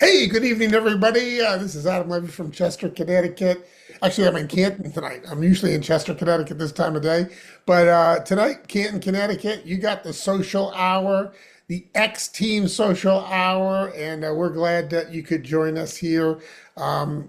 Hey, good evening, everybody. This is Adam Levy from Chester, Connecticut. Actually, I'm in Canton tonight. I'm usually in Chester, Connecticut this time of day. But tonight, Canton, Connecticut, you got the social hour, the X Team social hour, and we're glad that you could join us here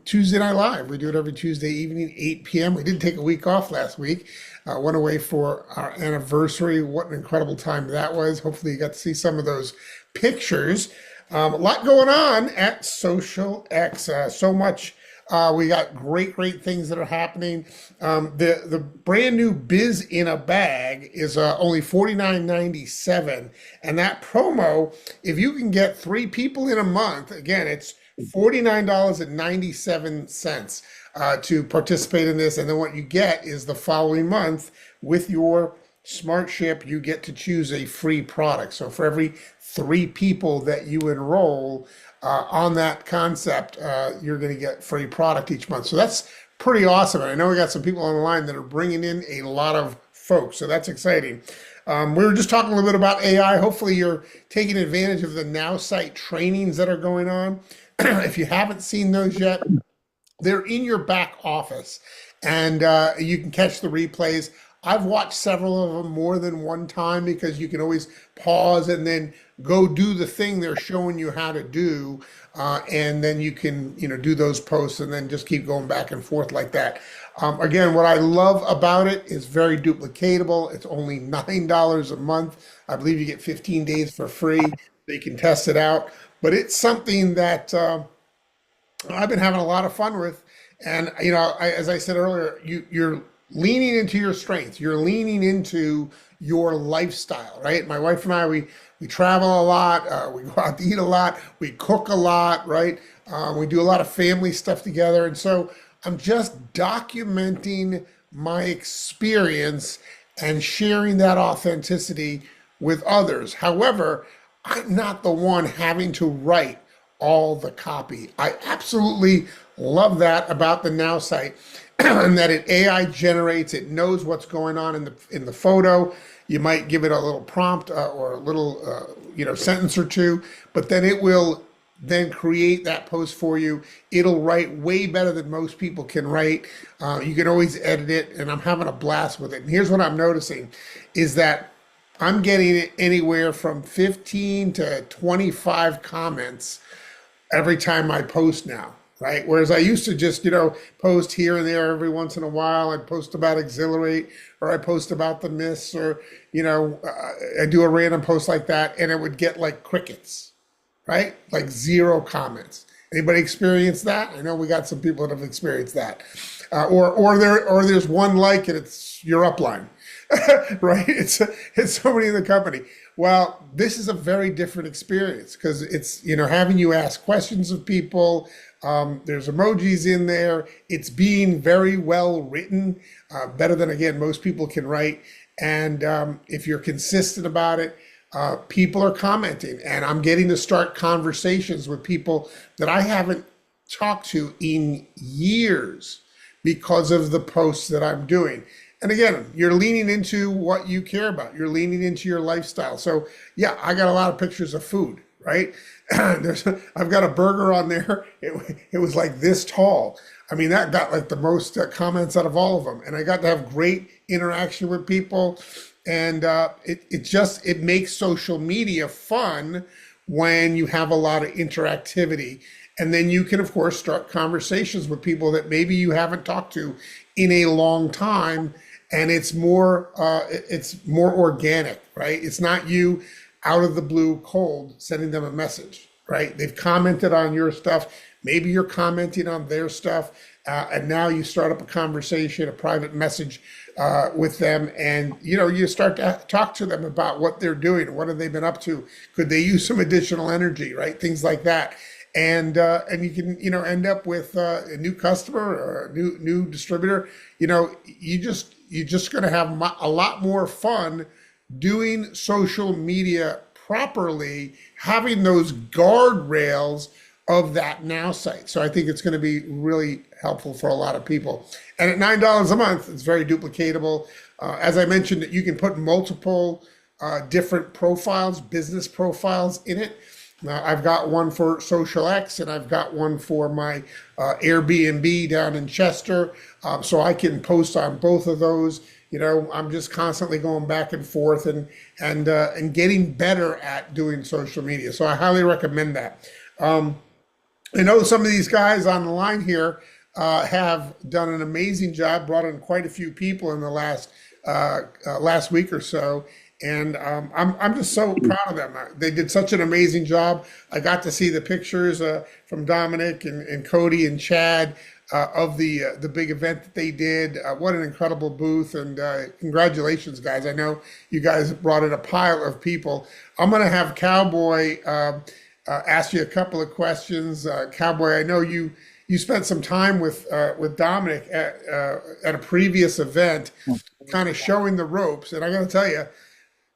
Tuesday Night Live. We do it every Tuesday evening, 8 p.m. We did take a week off last week. Went away for our anniversary. What an incredible time that was. Hopefully, you got to see some of those pictures. A lot going on at Social X. So much. We got great things that are happening. The brand new Biz in a Bag is only $49.97, and that promo, if you can get three people in a month, again, it's $49.97 to participate in this, and then what you get is the following month with your Smart Ship, you get to choose a free product. So for every three people that you enroll on that concept, you're going to get free product each month. So that's pretty awesome. And I know we got some people on the line that are bringing in a lot of folks. So that's exciting. We were just talking a little bit about AI. Hopefully you're taking advantage of the Now Site trainings that are going on. If you haven't seen those yet, they're in your back office and you can catch the replays. I've watched several of them more than one time because you can always pause and then go do the thing they're showing you how to do. And then you can, do those posts and then just keep going back and forth like that. Again, what I love about it is very duplicatable. It's only $9 a month. I believe you get 15 days for free. So you can test it out. But it's something that I've been having a lot of fun with. And, as I said earlier, you're leaning into your strengths. You're leaning into your lifestyle, right? My wife and I, we travel a lot. We go out to eat a lot. We cook a lot, right? We do a lot of family stuff together. And so I'm just documenting my experience and sharing that authenticity with others. However, I'm not the one having to write all the copy. I absolutely love that about the Now site. And that it AI generates, it knows what's going on in the photo. You might give it a little prompt or a little sentence or two, but then it will then create that post for you. It'll write way better than most people can write. You can always edit it, and I'm having a blast with it. And here's what I'm noticing is that I'm getting it anywhere from 15 to 25 comments every time I post now. Right. Whereas I used to just, post here and there every once in a while. I'd post about Exhilarate or I post about the myths or, I do a random post like that and it would get like crickets, right? Like zero comments. Anybody experience that? I know we got some people that have experienced that. Or there's one like and it's your upline, right? It's somebody in the company. Well, this is a very different experience because it's, having you ask questions of people. There's emojis in there. It's being very well written, better than, again, most people can write. And if you're consistent about it, people are commenting. And I'm getting to start conversations with people that I haven't talked to in years because of the posts that I'm doing. And again, you're leaning into what you care about. You're leaning into your lifestyle. So yeah, I got a lot of pictures of food, right? I've got a burger on there. It was like this tall. I mean, that got like the most comments out of all of them. And I got to have great interaction with people. And it makes social media fun when you have a lot of interactivity. And then you can, of course, start conversations with people that maybe you haven't talked to in a long time. And it's more organic, right? It's not you out of the blue cold sending them a message, right? They've commented on your stuff. Maybe you're commenting on their stuff. And now you start up a conversation, a private message with them. And, you start to talk to them about what they're doing. What have they been up to? Could they use some additional energy, right? Things like that. And you can, end up with a new customer or a new distributor. You're just going to have a lot more fun doing social media properly, having those guardrails of that Now site. So I think it's going to be really helpful for a lot of people. And at $9 a month, it's very duplicatable. As I mentioned, you can put multiple different profiles, business profiles in it. Now, I've got one for Social X and I've got one for my Airbnb down in Chester. So I can post on both of those. You know, I'm just constantly going back and forth and getting better at doing social media. So I highly recommend that. I know some of these guys on the line here have done an amazing job, brought in quite a few people in the last week or so, and I'm just so proud of them. They did such an amazing job. I got to see the pictures from Dominic and Cody and Chad of the big event that they did. What an incredible booth, and congratulations, guys! I know you guys brought in a pile of people. I'm gonna have Cowboy. Ask you a couple of questions. Cowboy, I know you spent some time with Dominic at a previous event, kind of showing the ropes. And I got to tell you,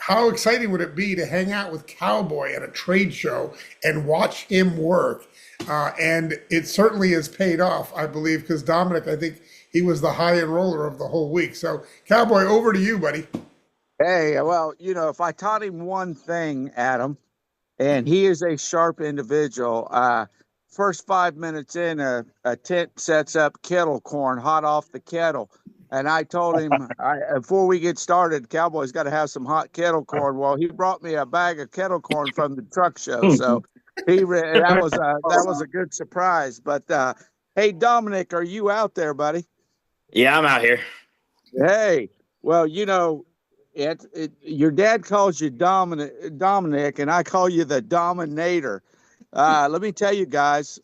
how exciting would it be to hang out with Cowboy at a trade show and watch him work? And it certainly has paid off, I believe, because Dominic, I think he was the high end roller of the whole week. So, Cowboy, over to you, buddy. Hey, well, if I taught him one thing, Adam, and he is a sharp individual. First 5 minutes in, a tent sets up kettle corn hot off the kettle. And I told him before we get started, Cowboy's got to have some hot kettle corn. Well, he brought me a bag of kettle corn from the truck show, so that was a good surprise. But hey, Dominic, are you out there, buddy? Yeah, I'm out here. Hey, well, your dad calls you Dominic, and I call you the Dominator. Let me tell you guys,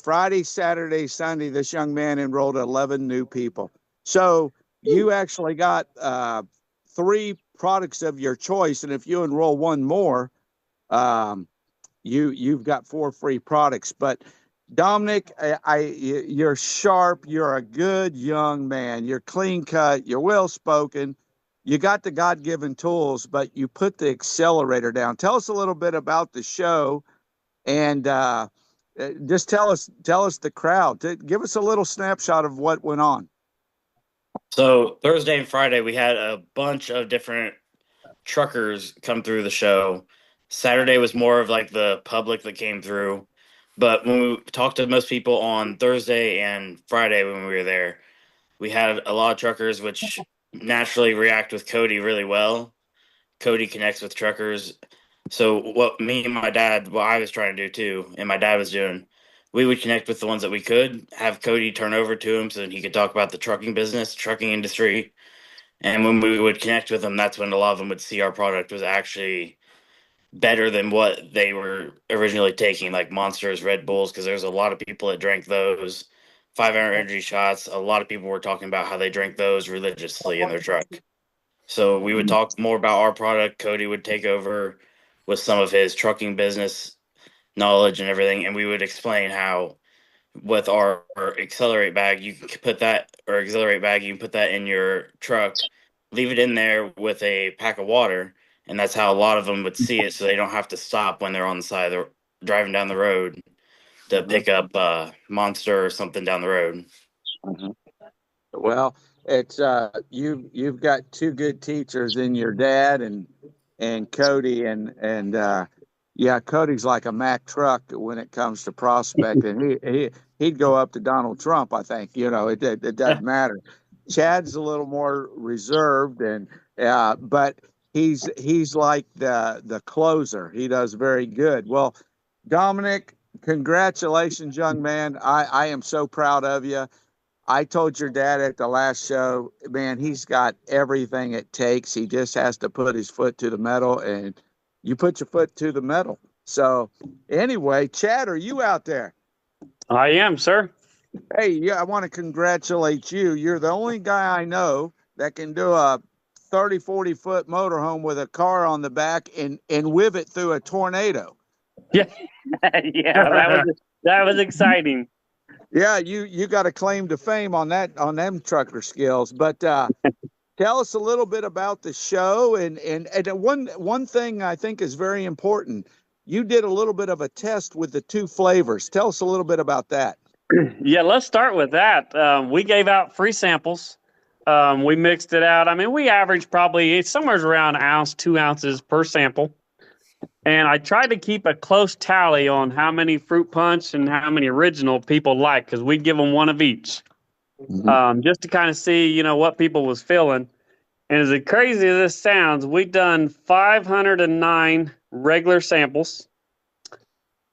Friday, Saturday, Sunday, this young man enrolled 11 new people. So you actually got 3 products of your choice, and if you enroll one more, you've got 4 free products. But Dominic, you're sharp. You're a good young man. You're clean cut. You're well spoken. You got the God-given tools, but you put the accelerator down. Tell us a little bit about the show, and just tell us the crowd. Give us a little snapshot of what went on. So Thursday and Friday, we had a bunch of different truckers come through the show. Saturday was more of like the public that came through. But when we talked to most people on Thursday and Friday when we were there, we had a lot of truckers, which naturally react with Cody really well. Cody connects with truckers. So what me and my dad, what I was trying to do too, and my dad was doing, we would connect with the ones that we could, have Cody turn over to him so that he could talk about the trucking business, trucking industry. And when we would connect with them, that's when a lot of them would see our product was actually better than what they were originally taking, like Monsters, Red Bulls, because there's a lot of people that drank those 5-hour energy shots. A lot of people were talking about how they drank those religiously in their truck. So we would talk more about our product. Cody would take over with some of his trucking business knowledge and everything, and we would explain how with our accelerate bag, you can put that or accelerate bag, you can put that in your truck, leave it in there with a pack of water, and that's how a lot of them would see it, so they don't have to stop when they're on the side of the driving down the road to pick up a Monster or something down the road. Well, it's you've got 2 good teachers in your dad and Cody, and yeah, Cody's like a Mack truck when it comes to prospecting. He'd go up to Donald Trump, I think. It doesn't matter. Chad's a little more reserved, and but he's like the closer. He does very good. Well, Dominic, congratulations, young man. I am so proud of you. I told your dad at the last show, man, he's got everything it takes. He just has to put his foot to the metal, and you put your foot to the metal. So anyway, Chad, are you out there? I am, sir. Hey, yeah, I want to congratulate you. You're the only guy I know that can do a 30, 40-foot motorhome with a car on the back and whip it through a tornado. Yeah, yeah, that was exciting. Yeah, you got a claim to fame on them trucker skills. But tell us a little bit about the show, and one thing I think is very important. You did a little bit of a test with the 2 flavors. Tell us a little bit about that. Yeah, let's start with that. We gave out free samples. We mixed it out. I mean, we averaged probably somewhere around 1 ounce, 2 ounces per sample. And I tried to keep a close tally on how many fruit punch and how many original people like, because we'd give them one of each, just to kind of see, what people was feeling. And as crazy as this sounds, we've done 509 regular samples,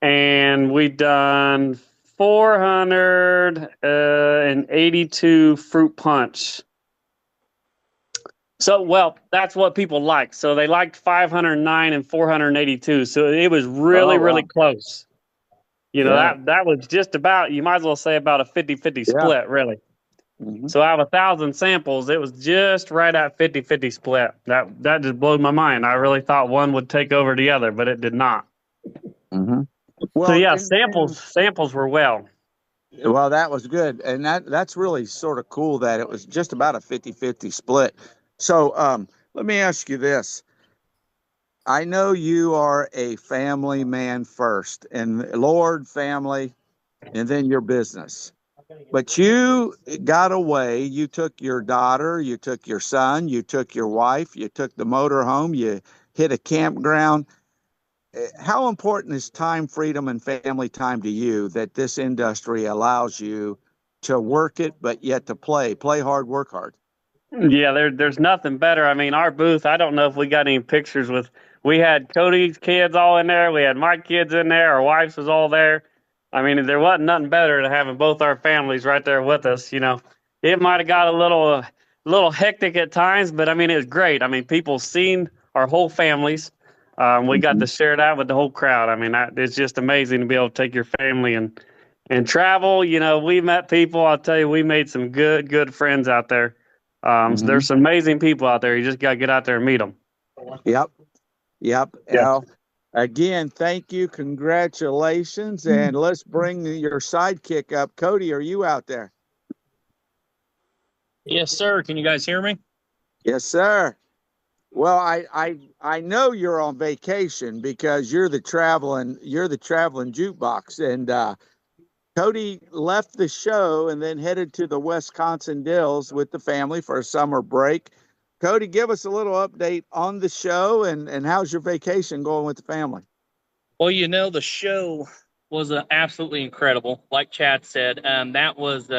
and we've done 482 fruit punch. So, well, that's what people like. So they liked 509 and 482. So it was really, Oh, wow. really close. Yeah. That was just about, you might as well say about a 50-50 Yeah. split, really. So out of 1,000 samples, it was just right at 50-50 split. That just blew my mind. I really thought one would take over the other, but it did not. So Well, yeah, and samples were well. well, that was good. And that's really sort of cool that it was just about a 50-50 split. So let me ask you this. I know you are a family man first, and Lord, family, and then your business. But you got away. You took your daughter, you took your son, you took your wife, you took the motor home, you hit a campground. How important is time freedom and family time to you that this industry allows you to work it, but yet to play hard, work hard? Yeah, there's nothing better. I mean, our booth, I don't know if we got any pictures with, we had Cody's kids all in there. We had my kids in there. Our wives was all there. I mean, there wasn't nothing better than having both our families right there with us. It might have got a little hectic at times, but I mean, it was great. I mean, people seen our whole families. We got to share that with the whole crowd. I mean, it's just amazing to be able to take your family and travel. We met people. I'll tell you, we made some good friends out there. So there's some amazing people out there. You just got to get out there and meet them. Yep. Yeah. Al, again, thank you. Congratulations. And let's bring your sidekick up. Cody, are you out there? Yes, sir. Can you guys hear me? Yes, sir. Well, I know you're on vacation because you're the traveling jukebox. And Cody left the show and then headed to the Wisconsin Dells with the family for a summer break. Cody, give us a little update on the show and how's your vacation going with the family? Well, the show was absolutely incredible. Like Chad said, that was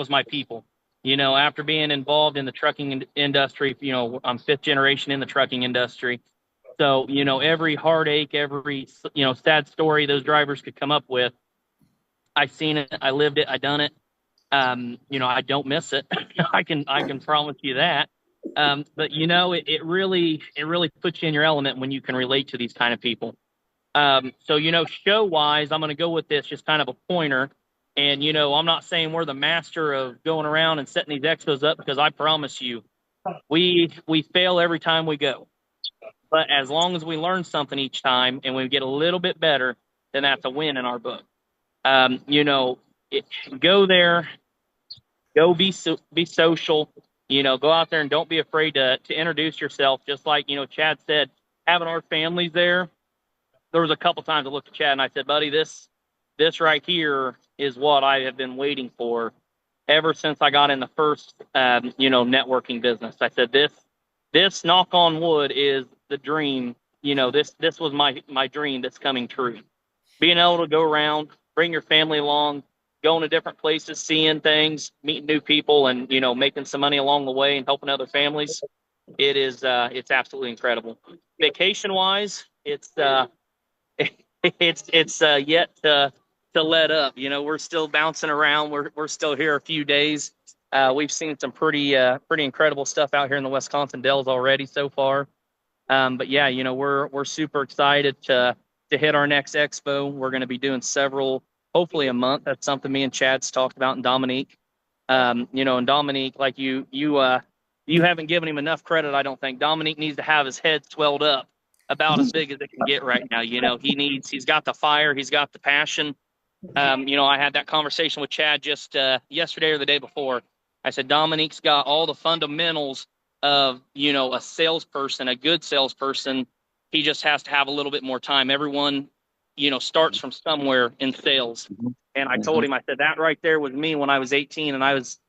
my people. After being involved in the trucking industry, I'm fifth generation in the trucking industry. So, every heartache, every, sad story those drivers could come up with, I seen it, I lived it, I done it. I don't miss it. I can promise you that. But it really puts you in your element when you can relate to these kind of people. So show wise, I'm going to go with this just kind of a pointer. And I'm not saying we're the master of going around and setting these expos up, because I promise you, we fail every time we go. But as long as we learn something each time and we get a little bit better, then that's a win in our book. Go there, go be social, go out there and don't be afraid to introduce yourself. Just like, Chad said, having our families there was a couple times I looked at Chad and I said, buddy, this right here is what I have been waiting for ever since I got in the first, networking business. I said, this knock on wood is the dream. This was my dream that's coming true. Being able to go around, bring your family along, going to different places, seeing things, meeting new people, and making some money along the way and helping other families. It's absolutely incredible. Vacation wise, it's yet to let up. We're still bouncing around. We're still here a few days. We've seen some pretty incredible stuff out here in the Wisconsin Dells already so far. But yeah, we're super excited to hit our next expo. We're going to be doing several, hopefully a month. That's something me and Chad's talked about, and Dominique. And Dominique, like you haven't given him enough credit, I don't think. Dominique needs to have his head swelled up about as big as it can get right now. He's got the fire, he's got the passion. I had that conversation with Chad just yesterday or the day before. I said, Dominique's got all the fundamentals of, a salesperson, a good salesperson. He just has to have a little bit more time. Everyone, starts from somewhere in sales. And I told him, I said, that right there was me when I was 18 and I was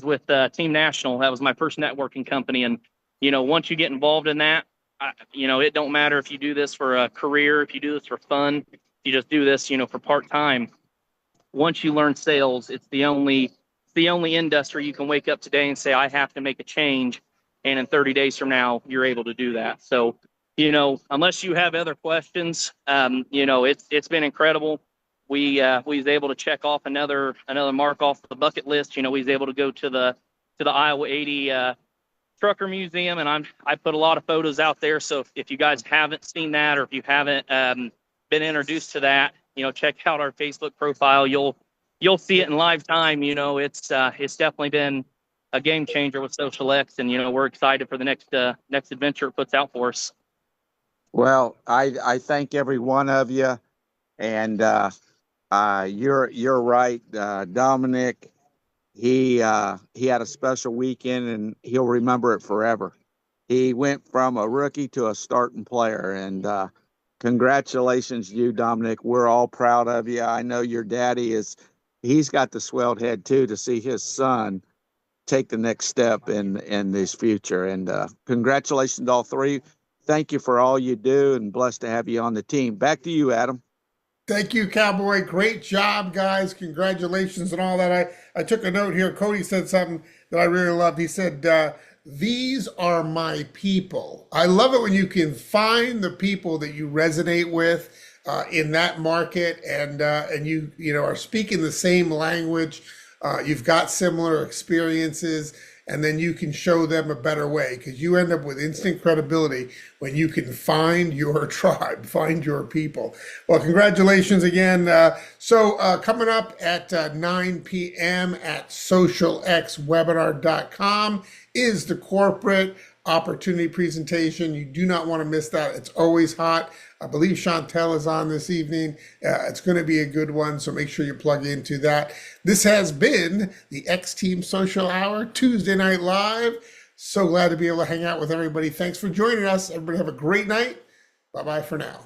with Team National. That was my first networking company. And, once you get involved in that, it don't matter if you do this for a career, if you do this for fun, if you just do this, for part-time. Once you learn sales, it's the only industry you can wake up today and say, I have to make a change. And in 30 days from now, you're able to do that. So, unless you have other questions, it's been incredible. We was able to check off another mark off the bucket list. We was able to go to the Iowa 80 Trucker Museum, and I put a lot of photos out there. So if you guys haven't seen that, or if you haven't been introduced to that, check out our Facebook profile. You'll see it in live time. It's definitely been a game changer with Social X, and we're excited for the next adventure it puts out for us. Well, I thank every one of you, and you're right, Dominic. He had a special weekend, and he'll remember it forever. He went from a rookie to a starting player, and congratulations to you, Dominic. We're all proud of you. I know your daddy he's got the swelled head too, to see his son take the next step in this future. And congratulations to all three. Thank you for all you do, and blessed to have you on the team. Back to you, Adam. Thank you, Cowboy. Great job, guys. Congratulations and all that. I took a note here. Cody said something that I really loved. He said, these are my people. I love it when you can find the people that you resonate with in that market, and you are speaking the same language. You've got similar experiences, and then you can show them a better way, because you end up with instant credibility when you can find your tribe, find your people. Well, congratulations again. So coming up at 9 p.m. at socialxwebinar.com is the corporate opportunity presentation. You do not want to miss that. It's always hot. I believe Chantel is on this evening. It's going to be a good one, so make sure you plug into that. This has been the X Team Social Hour, Tuesday Night Live. So glad to be able to hang out with everybody. Thanks for joining us. Everybody have a great night. Bye-bye for now.